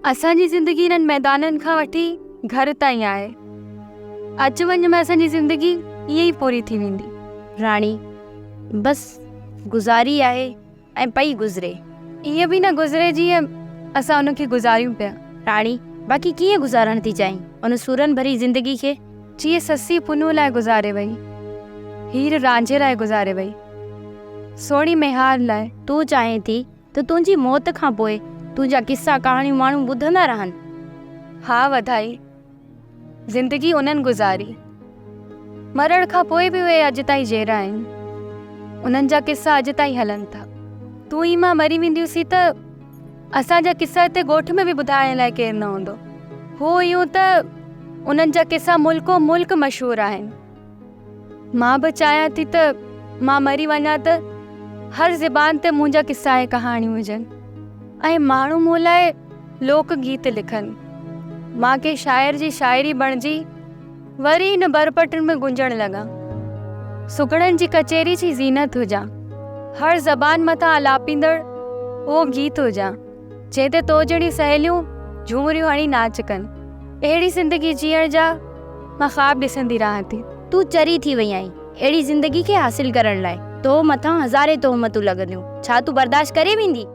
असांजी ज़िंदगी इन्हनि मैदाननि खां वठी घर ताईं आहे। अच वञ में असांजी ज़िंदगी ईअं ई पूरी थी वेंदी। राणी, बस गुज़ारी आहे ऐं पई गुज़रे। ईअं बि न गुज़रे जीअं असां उनखे गुज़ारियूं पिया। राणी, बाक़ी कीअं गुज़ारण थी चाहीं उन सूरन भरी ज़िंदगी खे? जीअं ससी पुनू लाइ गुज़ारे वई, हीर रांझे लाइ गुज़ारे वई, सोणी मेहार लाइ। तूं चाहें थी त तुंहिंजी मौत खां पोइ तुंहिंजा किस्सा कहाणियूं माण्हू ॿुधंदा रहनि? हा वधाई, ज़िंदगी उन्हनि गुज़ारी, मरण खां पोइ बि उहे अॼु ताईं जेरा आहिनि। उन्हनि जा किस्सा अॼु ताईं हलनि था। तूं ई मां मरी वेंदियूंसीं त असांजा किस्सा हिते ॻोठ में बि ॿुधाइण लाइ केरु न हूंदो। हो यूं त उन्हनि जा किस्सा मुल्को मुल्क मशहूरु आहिनि। मां बि चाहियां थी त मां मरी वञा त हर ज़बान ते मुंहिंजा किस्सा ऐं कहाणियूं हुजनि ऐं माण्हू मूं लाइ लोक गीत लिखनि। मां के शाइर जी शाइरी बणिजी वरी इन बरपटनि में गुंजण लॻा। सुगड़नि जी कचेरी जी ज़ीनत हुजां, हर ज़बान मथां अलापींदड़ उहो गीत हुजां जंहिं ते तो जहिड़ियूं सहेलियूं झूमरियूं हणी नाच कनि। अहिड़ी ज़िंदगी जीअण जा मां ख़्वाब ॾिसंदी रहां थी। तूं चरी थी वई आहीं अहिड़ी ज़िंदगी खे हासिल करण लाइ। तो मथां हज़ारे तोहमतूं लॻंदियूं, छा तूं बर्दाश्त करे वेंदी?